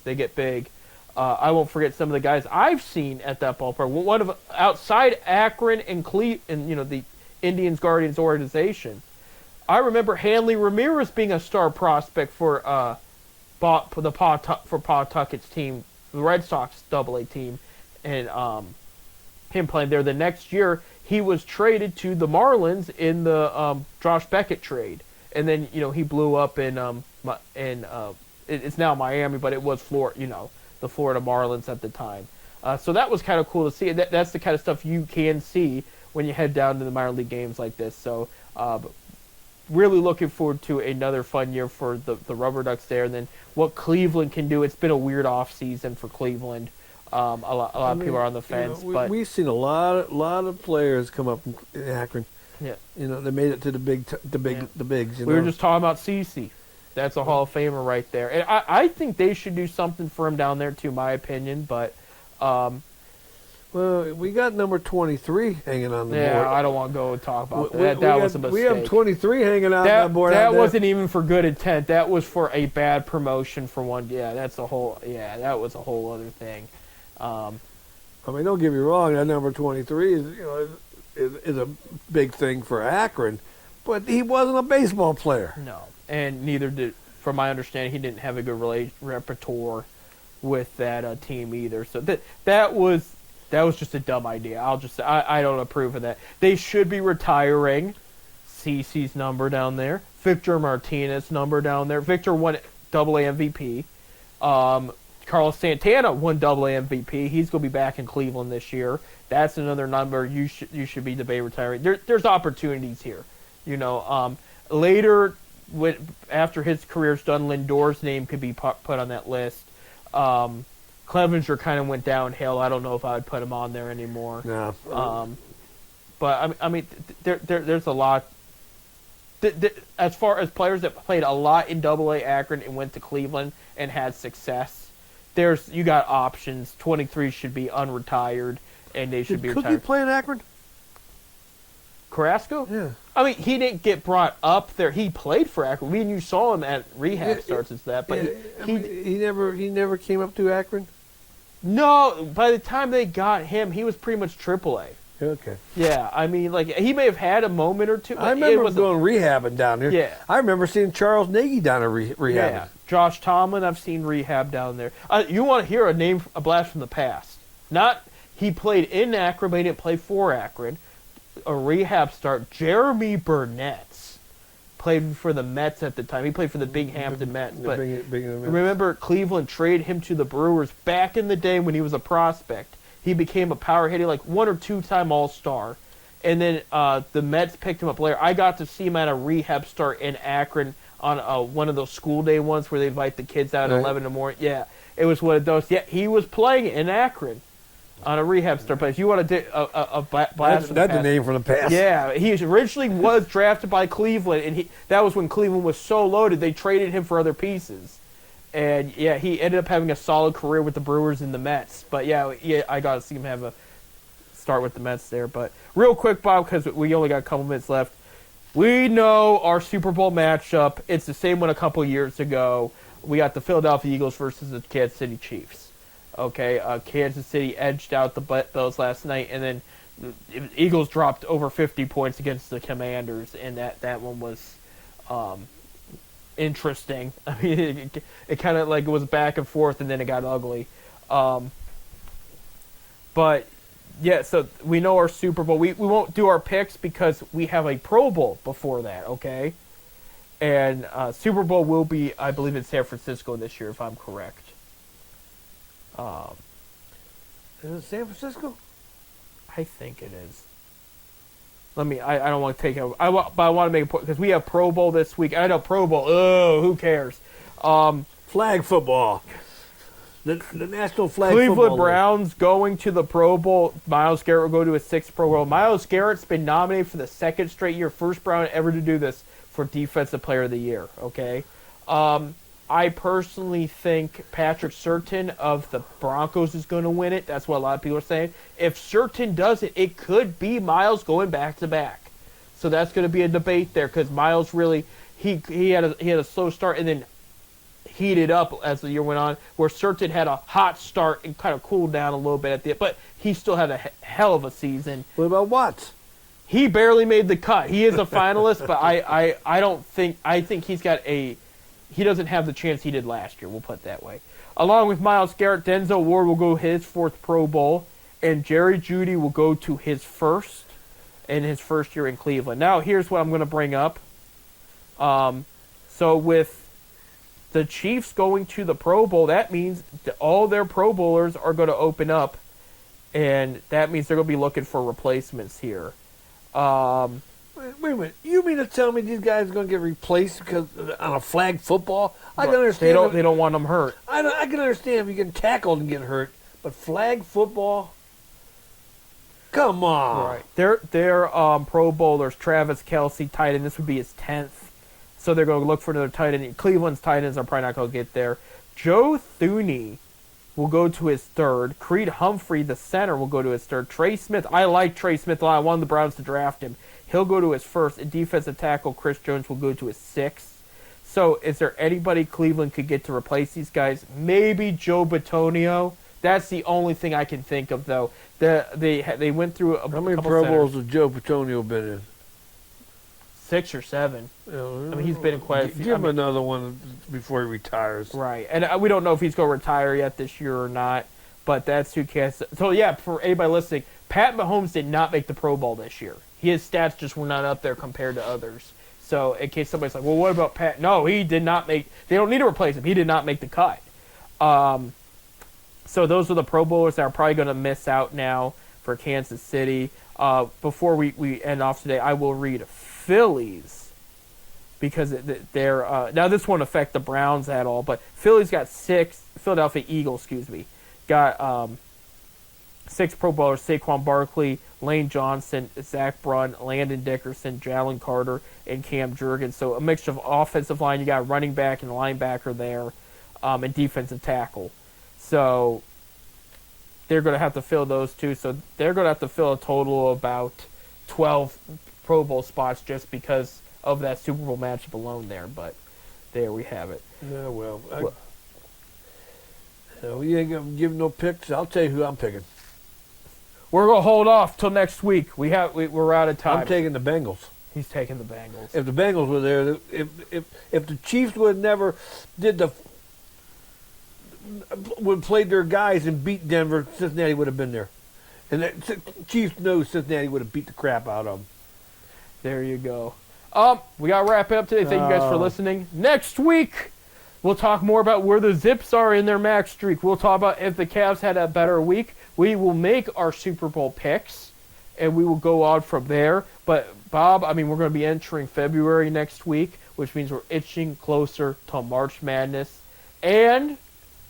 they get big. I won't forget some of the guys I've seen at that ballpark. One of outside Akron and the Indians Guardians organization, I remember Hanley Ramirez being a star prospect for Pawtucket's team, the Red Sox Double-A team, and him playing there. The next year, he was traded to the Marlins in the Josh Beckett trade, and then he blew up in it's now Miami, but it was Florida, the Florida Marlins at the time. So that was kind of cool to see. That's the kind of stuff you can see when you head down to the minor league games like this. So. Really looking forward to another fun year for the Rubber Ducks there, and then what Cleveland can do. It's been a weird off season for Cleveland. A lot of people are on the fence, but we've seen a lot of players come up in Akron. Yeah, they made it to the bigs. We were just talking about CeCe. That's a Hall of Famer right there, and I think they should do something for him down there too. My opinion, but. Well, we got number 23 hanging on the board. Yeah, I don't want to go and talk about that. That was a mistake. We have 23 hanging on the board. That wasn't even for good intent. That was for a bad promotion for one. Yeah, that was a whole other thing. Don't get me wrong. That number 23 is a big thing for Akron, but he wasn't a baseball player. No, and neither did, from my understanding, he didn't have a good repertoire with that team either. So that was just a dumb idea. I don't approve of that. They should be retiring CeCe's number down there. Victor Martinez number down there. Victor won Double-A MVP. Carlos Santana won Double-A MVP. He's going to be back in Cleveland this year. That's another number you should be debating retiring. There's opportunities here. Later, after his career's done, Lindor's name could be put on that list. Clevenger kind of went downhill. I don't know if I would put him on there anymore. No. But I mean, there's a lot. As far as players that played a lot in Double-A Akron and went to Cleveland and had success, you got options. 23 should be unretired, and they should be retired. Did Cookie play in Akron? Carrasco? Yeah. I mean, he didn't get brought up there. He played for Akron. You saw him at rehab starts and that, but he never came up to Akron. No, by the time they got him, he was pretty much AAA. Okay. Yeah, I mean, he may have had a moment or two. I remember going rehabbing down there. Yeah. I remember seeing Charles Nagy down there rehabbing. Yeah. Josh Tomlin, I've seen rehab down there. You want to hear a blast from the past? Not he played in Akron, but he didn't play for Akron. A rehab start. Jeremy Burnett played for the Mets at the time. He played for the Binghamton Mets. But remember, Cleveland traded him to the Brewers back in the day when he was a prospect. He became a power hitter, like 1 or 2 time All-Star. And then the Mets picked him up later. I got to see him at a rehab start in Akron on one of those school day ones where they invite the kids out at 11 in the morning. Yeah, it was one of those. Yeah, he was playing in Akron on a rehab start. But if you want to do a blast that's the name from the past. Yeah, he originally was drafted by Cleveland, and that was when Cleveland was so loaded they traded him for other pieces. And yeah, he ended up having a solid career with the Brewers and the Mets. But yeah, I got to see him start with the Mets there. But real quick, Bob, because we only got a couple minutes left. We know our Super Bowl matchup. It's the same one a couple years ago. We got the Philadelphia Eagles versus the Kansas City Chiefs. Okay, Kansas City edged out the Bills last night, and then the Eagles dropped over 50 points against the Commanders, and that one was interesting. I mean, it kind of like it was back and forth, and then it got ugly. But yeah, so we know our Super Bowl. We won't do our picks because we have a Pro Bowl before that, okay? And Super Bowl will be, I believe, in San Francisco this year, if I'm correct. Is it San Francisco? I think it is. I don't want to take it. But I want to make a point because we have Pro Bowl this week. I know Pro Bowl. Oh, who cares? Flag football. The National Flag Cleveland Football Browns going to the Pro Bowl. Myles Garrett will go to his 6th Pro Bowl. Myles Garrett's been nominated for the 2nd straight year, first Brown ever to do this, for Defensive Player of the Year. Okay, I personally think Patrick Surtain of the Broncos is going to win it. That's what a lot of people are saying. If Surtain does it, it could be Myles going back to back. So that's going to be a debate there because Myles really he had a slow start and then heated up as the year went on, where Surtain had a hot start and kind of cooled down a little bit at the end, but he still had a hell of a season. What about Watts? He barely made the cut. He is a finalist, but I don't think – I think he's got a – he doesn't have the chance he did last year, we'll put it that way. Along with Myles Garrett, Denzel Ward will go his 4th Pro Bowl, and Jerry Jeudy will go to his 1st in his first year in Cleveland. Now, here's what I'm going to bring up. So with the Chiefs going to the Pro Bowl, that means that all their Pro Bowlers are going to open up, and that means they're going to be looking for replacements here. Wait a minute. You mean to tell me these guys are going to get replaced because on a flag football? I can understand. They don't want them hurt. I can understand if you get tackled and get hurt, but flag football? Come on. Right. Their Pro Bowlers, Travis Kelce, tight end. This would be his 10th. So they're going to look for another tight end. Cleveland's tight ends are probably not going to get there. Joe Thuney will go to his 3rd. Creed Humphrey, the center, will go to his 3rd. Trey Smith, I like Trey Smith a lot. I wanted the Browns to draft him. He'll go to his 1st. And defensive tackle Chris Jones will go to his 6th. So is there anybody Cleveland could get to replace these guys? Maybe Joe Bitonio. That's the only thing I can think of, though. They went through a How many couple Pro centers. Bowls has Joe Bitonio been in? 6 or 7. I mean, he's been in quite a few. Give him another one before he retires. Right. And we don't know if he's going to retire yet this year or not, but that's who cares. So, yeah, for anybody listening, Pat Mahomes did not make the Pro Bowl this year. His stats just were not up there compared to others. So, in case somebody's like, well, what about Pat? No, he did not make – they don't need to replace him. He did not make the cut. So, those are the Pro Bowlers that are probably going to miss out now for Kansas City. Before we end off today, I will read Phillies because they're now this won't affect the Browns at all, but Phillies got 6. Philadelphia Eagles, got 6 Pro Bowlers: Saquon Barkley, Lane Johnson, Zach Brun, Landon Dickerson, Jalen Carter, and Cam Jurgens. So a mixture of offensive line. You got running back and linebacker there, and defensive tackle. So they're going to have to fill those 2. So they're going to have to fill a total of about 12 Pro Bowl spots just because of that Super Bowl matchup alone there. But there we have it. Yeah, well, you ain't going to give no picks. I'll tell you who I'm picking. We're going to hold off till next week. We're out of time. I'm taking the Bengals. He's taking the Bengals. If the Bengals were there, if the Chiefs would never would played their guys and beat Denver, Cincinnati would have been there. And the Chiefs know Cincinnati would have beat the crap out of them. There you go. We got to wrap it up today. Thank you guys for listening. Next week, we'll talk more about where the Zips are in their max streak. We'll talk about if the Cavs had a better week. We will make our Super Bowl picks, and we will go on from there. But, Bob, we're going to be entering February next week, which means we're itching closer to March Madness and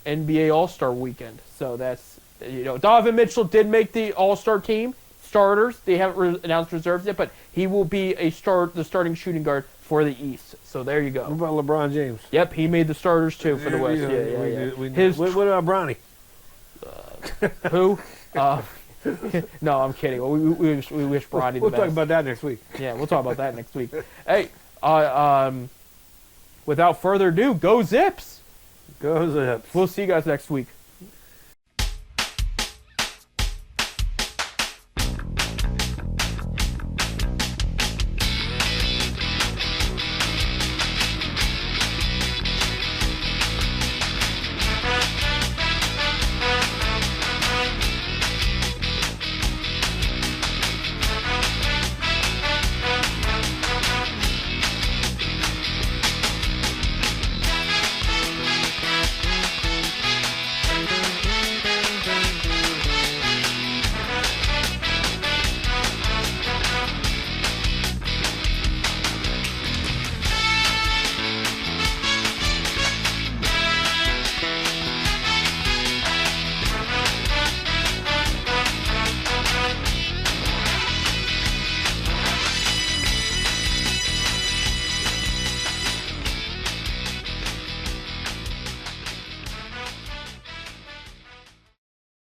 NBA All-Star Weekend. So that's, Donovan Mitchell did make the All-Star team starters. They haven't announced reserves yet, but he will be the starting shooting guard for the East. So there you go. What about LeBron James? Yep, he made the starters too for the West. Yeah. What about Bronny? Who? No, I'm kidding. We wish Bronny the We'll best. talk about that next week. Yeah, we'll talk about that next week. Hey, without further ado, go Zips! Go Zips. We'll see you guys next week.